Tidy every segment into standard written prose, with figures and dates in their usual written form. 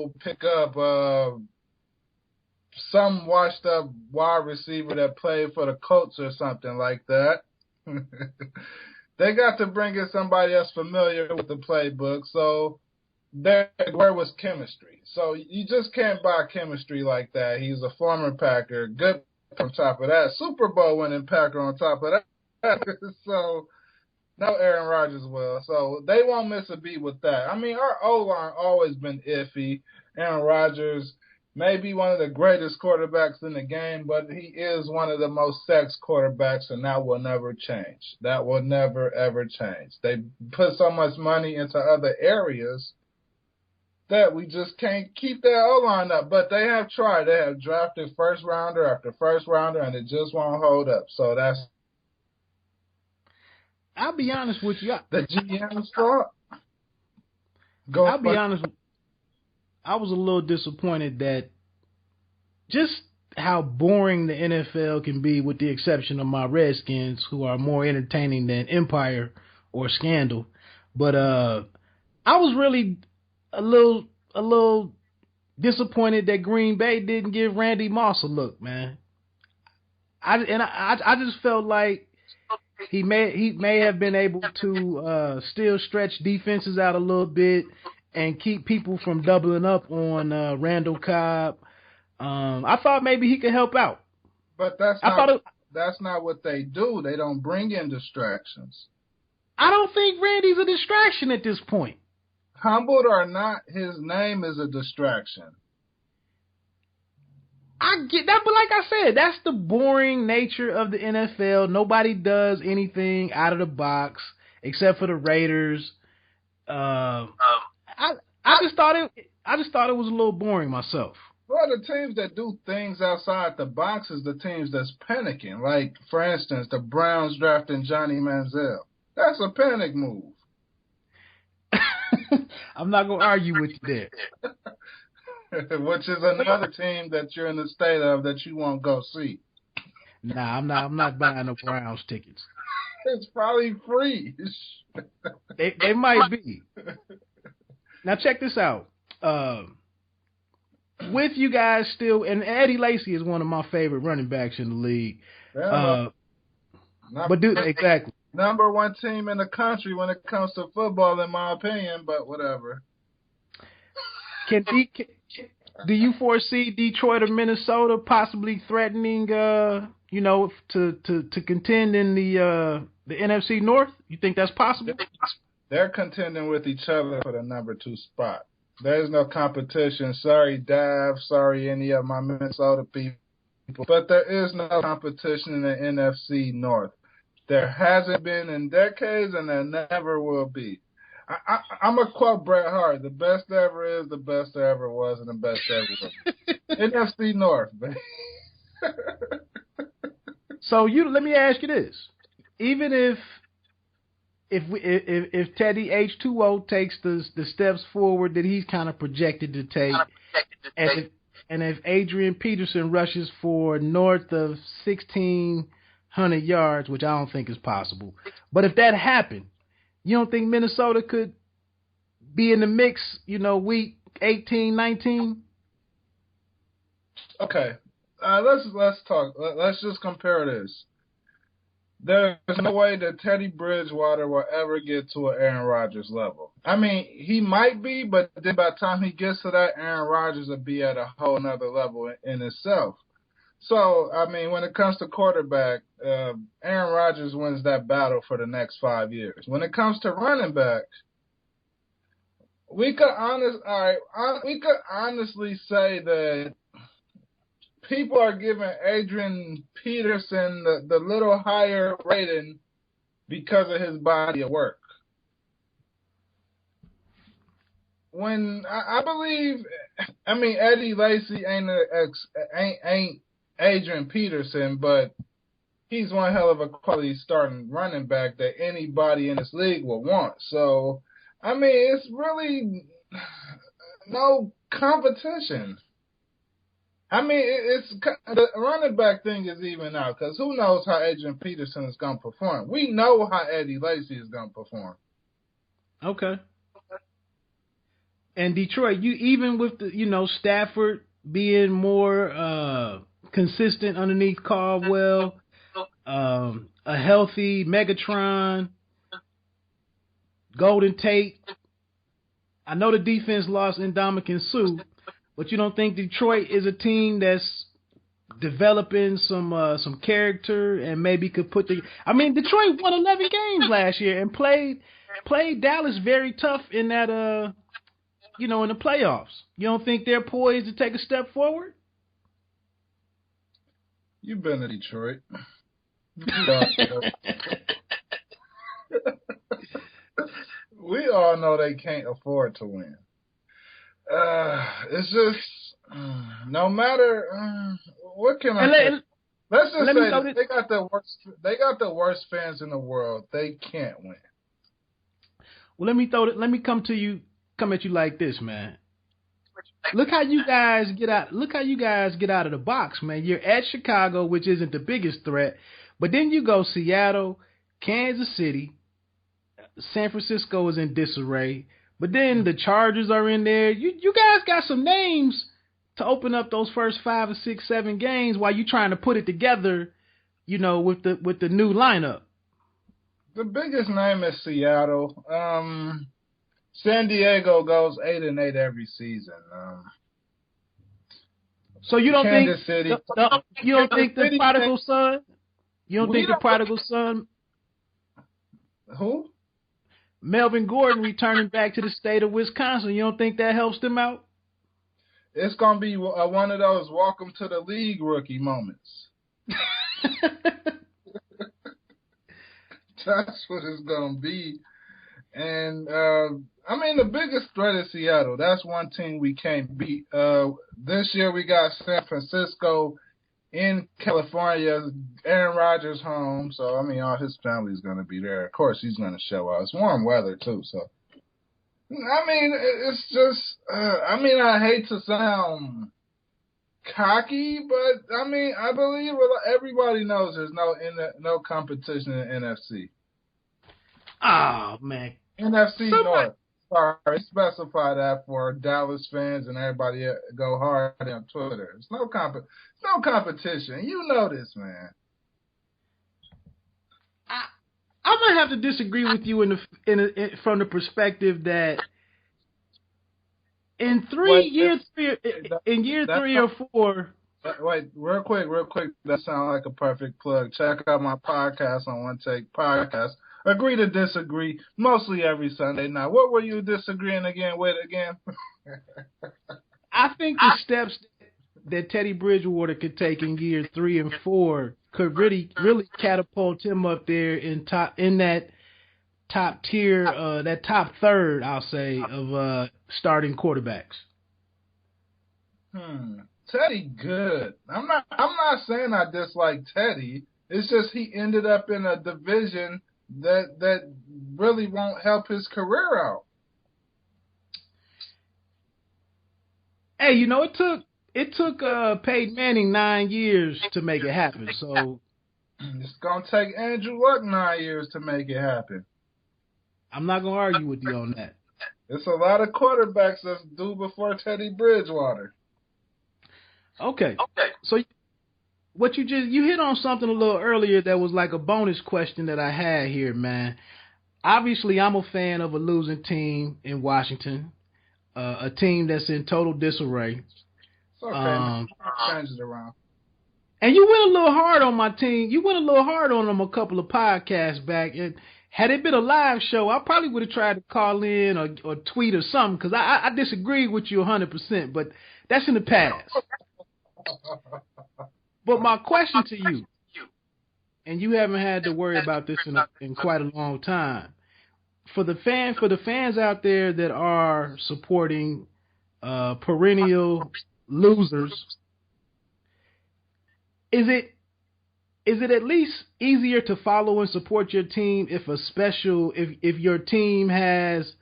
go pick up some washed up wide receiver that played for the Colts or something like that. They got to bring in somebody that's familiar with the playbook. So where was chemistry? So you just can't buy chemistry like that. He's a former Packer, good on top of that, Super Bowl winning Packer on top of that. So no Aaron Rodgers will. So they won't miss a beat with that. I mean, our O-line always been iffy. Aaron Rodgers may be one of the greatest quarterbacks in the game, but he is one of the most sexed quarterbacks, and that will never change. That will never, ever change. They put so much money into other areas that we just can't keep that O-line up. But they have tried. They have drafted first rounder after first rounder, and it just won't hold up. So that's. I'll be honest with you. The GM's fault. I'll be honest. I was a little disappointed that just how boring the NFL can be, with the exception of my Redskins, who are more entertaining than Empire or Scandal. But I was really a little disappointed that Green Bay didn't give Randy Moss a look, man. I just felt like he may have been able to still stretch defenses out a little bit and keep people from doubling up on Randall Cobb. I thought maybe he could help out. But that's not what they do. They don't bring in distractions. I don't think Randy's a distraction at this point. Humbled or not, his name is a distraction. I get that, but like I said, that's the boring nature of the NFL. Nobody does anything out of the box except for the Raiders. I just thought it was a little boring myself. Well, the teams that do things outside the box is the teams that's panicking. Like, for instance, the Browns drafting Johnny Manziel. That's a panic move. I'm not going to argue with you there. Which is another team that you're in the state of that you won't go see. Nah, I'm not buying the Browns tickets. It's probably free. They might be. Now check this out. With you guys still, and Eddie Lacy is one of my favorite running backs in the league. Exactly. Number one team in the country when it comes to football, in my opinion, but whatever. Do you foresee Detroit or Minnesota possibly threatening, to contend in the NFC North? You think that's possible? They're contending with each other for the number 2 spot. There's no competition. Sorry, Dav. Sorry, any of my Minnesota people. But there is no competition in the NFC North. There hasn't been in decades, and there never will be. I'm going to quote Bret Hart. The best there ever is, the best there ever was, and the best there ever will. NFC North, baby. So let me ask you this. Even if Teddy H2O takes the steps forward that he's kind of projected to take, and if Adrian Peterson rushes for north of 1,600 yards, which I don't think is possible, but if that happened, you don't think Minnesota could be in the mix, week 18, 19? Okay, let's talk. Let's just compare this. There's no way that Teddy Bridgewater will ever get to an Aaron Rodgers level. I mean, he might be, but then by the time he gets to that, Aaron Rodgers will be at a whole nother level in itself. So, I mean, when it comes to quarterback, Aaron Rodgers wins that battle for the next 5 years. When it comes to running backs, we could honestly say that people are giving Adrian Peterson the little higher rating because of his body of work. When I believe, Eddie Lacy ain't Adrian Peterson, but he's one hell of a quality starting running back that anybody in this league will want. So, it's really no competition. It's the running back thing is even out because who knows how Adrian Peterson is going to perform. We know how Eddie Lacy is going to perform. Okay. And Detroit, you even with the Stafford being more consistent underneath Caldwell, a healthy Megatron, Golden Tate. I know the defense lost Ndamukong Suh, but you don't think Detroit is a team that's developing some character and maybe could put the? I mean, Detroit won 11 games last year and played Dallas very tough in that in the playoffs. You don't think they're poised to take a step forward? You've been to Detroit. We all know they can't afford to win. It's just no matter what can I say. Let's just say they got the worst. They got the worst fans in the world. They can't win. Well, let me come at you like this, man. Look how you guys get out. Look how you guys get out of the box, man. You're at Chicago, which isn't the biggest threat, but then you go Seattle, Kansas City, San Francisco is in disarray, but then the Chargers are in there. You guys got some names to open up those first 5 or 6, 7 games while you trying to put it together, with the new lineup. The biggest name is Seattle. San Diego goes 8-8 every season. So you don't Kansas think City, you don't think the prodigal son? You don't think the prodigal son? Who? Melvin Gordon returning back to the state of Wisconsin. You don't think that helps them out? It's gonna be one of those welcome to the league rookie moments. That's what it's gonna be. And I mean, the biggest threat is Seattle. That's one team we can't beat. This year we got San Francisco in California. Aaron Rodgers home, so I mean, all his family's gonna be there. Of course, he's gonna show up. It's warm weather too, so I mean, it's just. I mean, I hate to sound cocky, but I mean, I believe everybody knows there's no competition in NFC. Oh man, NFC North. Sorry, specify that for Dallas fans and everybody go hard on Twitter. It's no competition. You know this, man. I'm gonna have to disagree with you from the perspective that in year three or four. Wait, real quick. That sounds like a perfect plug. Check out my podcast on One Take Podcast. Agree to disagree, mostly every Sunday night. What were you disagreeing with again? I think the steps that Teddy Bridgewater could take in year 3 and 4 could really catapult him up there in that top tier, that top third, I'll say, of starting quarterbacks. Teddy good. I'm not saying I dislike Teddy. It's just he ended up in a division that really won't help his career out. Hey, it took Peyton Manning 9 years to make it happen. So it's gonna take Andrew Luck 9 years to make it happen. I'm not gonna argue with you on that. It's a lot of quarterbacks that's due before Teddy Bridgewater. Okay. So what you hit on something a little earlier that was like a bonus question that I had here, man. Obviously, I'm a fan of a losing team in Washington, a team that's in total disarray. It's okay. Change it around. And you went a little hard on my team. You went a little hard on them a couple of podcasts back. And had it been a live show, I probably would have tried to call in or tweet or something because I disagree with you 100%. But that's in the past. But my question to you, and you haven't had to worry about this in quite a long time, for the fans out there that are supporting perennial losers, is it at least easier to follow and support your team if your team has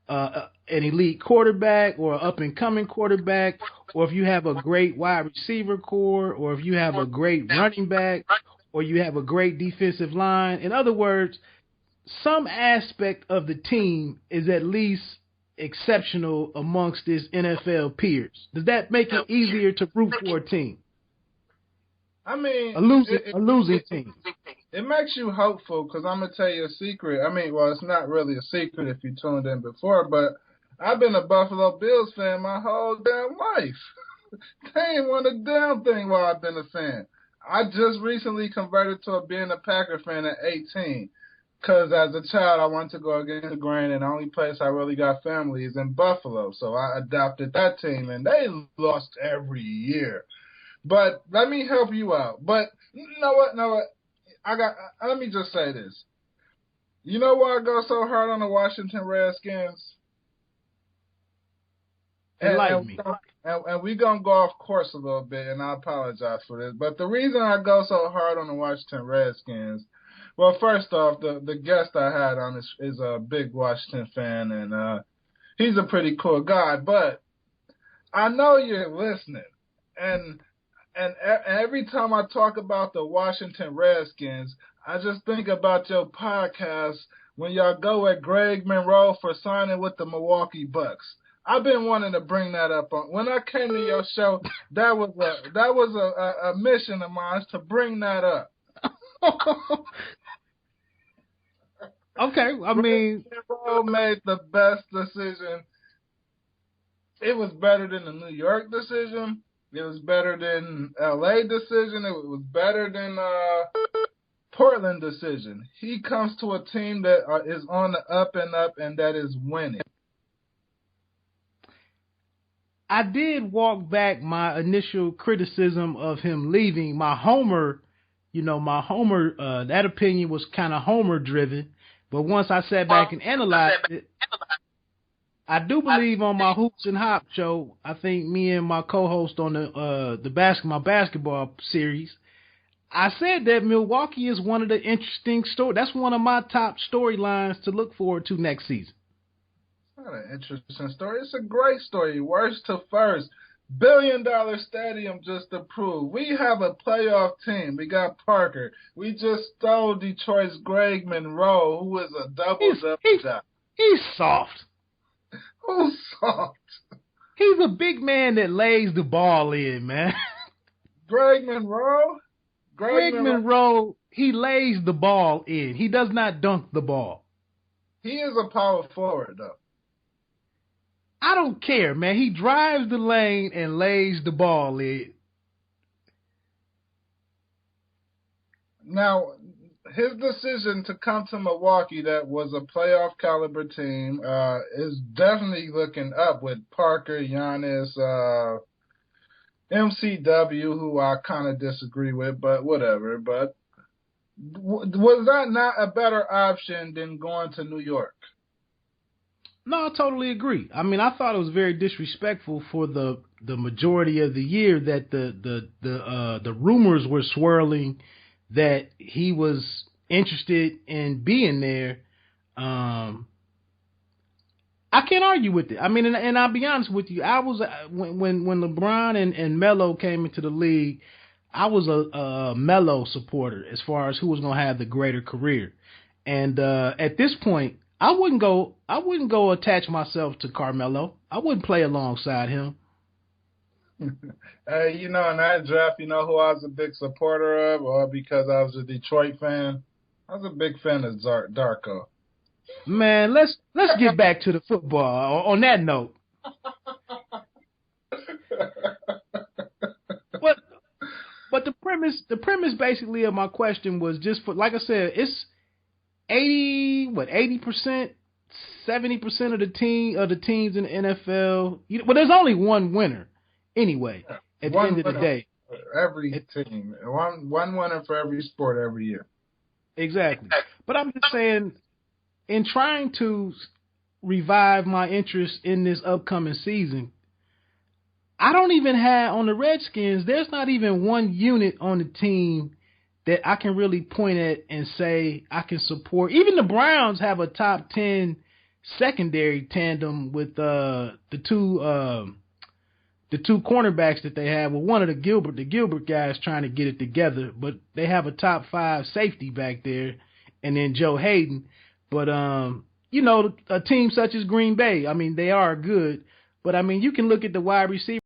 an elite quarterback or an up-and-coming quarterback, or if you have a great wide receiver core, or if you have a great running back, or you have a great defensive line? In other words, some aspect of the team is at least exceptional amongst his NFL peers? Does that make it easier to root for a team? I mean, a losing team. It makes you hopeful because I'm going to tell you a secret. I mean, well, it's not really a secret if you tuned in before, but I've been a Buffalo Bills fan my whole damn life. They ain't won a damn thing while I've been a fan. I just recently converted to being a Packer fan at 18 because as a child I wanted to go against the grain, and the only place I really got family is in Buffalo. So I adopted that team, and they lost every year. But let me help you out. But you know what? Let me just say this. You know why I go so hard on the Washington Redskins? Enlighten me. And we're going to go off course a little bit, and I apologize for this. But the reason I go so hard on the Washington Redskins, well, first off, the guest I had on is a big Washington fan, and he's a pretty cool guy. But I know you're listening, and every time I talk about the Washington Redskins, I just think about your podcast when y'all go at Greg Monroe for signing with the Milwaukee Bucks. I've been wanting to bring that up. When I came to your show, that was a mission of mine to bring that up. Okay, I mean, Monroe made the best decision. It was better than the New York decision. It was better than LA decision. It was better than Portland decision. He comes to a team that is on the up and that is winning. I did walk back my initial criticism of him leaving. My Homer, that opinion was kind of Homer driven. But once I sat back and analyzed it, I do believe on my Hoops and Hop show, I think me and my co-host on my basketball series, I said that Milwaukee is one of the interesting stories. That's one of my top storylines to look forward to next season. It's not an interesting story. It's a great story. Worst to first. $1 billion stadium just to prove. We have a playoff team. We got Parker. We just stole Detroit's Greg Monroe, who is a double-double. He's soft. Who's soft? He's a big man that lays the ball in, man. Greg Monroe? Greg Monroe, he lays the ball in. He does not dunk the ball. He is a power forward, though. I don't care, man. He drives the lane and lays the ball in. Now, his decision to come to Milwaukee, that was a playoff caliber team, is definitely looking up with Parker, Giannis, MCW, who I kind of disagree with, but whatever. But was that not a better option than going to New York? No, I totally agree. I mean, I thought it was very disrespectful for the majority of the year that the rumors were swirling that he was interested in being there. I can't argue with it. I mean, and I'll be honest with you. I was when LeBron and Melo came into the league, I was a Melo supporter as far as who was going to have the greater career. And at this point, I wouldn't go attach myself to Carmelo. I wouldn't play alongside him. Hey, in that draft, who I was a big supporter of, or because I was a Detroit fan? I was a big fan of Darko. Man, let's get back to the football. On that note, but the premise basically of my question was just for, like I said, it's 80%, 70% of the teams in the NFL. Well, there's only one winner anyway. At the end of the day, every team, one winner for every sport every year. Exactly. But I'm just saying, in trying to revive my interest in this upcoming season, I don't even have on the Redskins. There's not even one unit on the team that I can really point at and say I can support. Even the Browns have a top 10 secondary tandem with the two cornerbacks that they have. Well, one of the Gilbert guys trying to get it together, but they have a top 5 safety back there, and then Joe Hayden. But a team such as Green Bay, I mean, they are good, but I mean, you can look at the wide receiver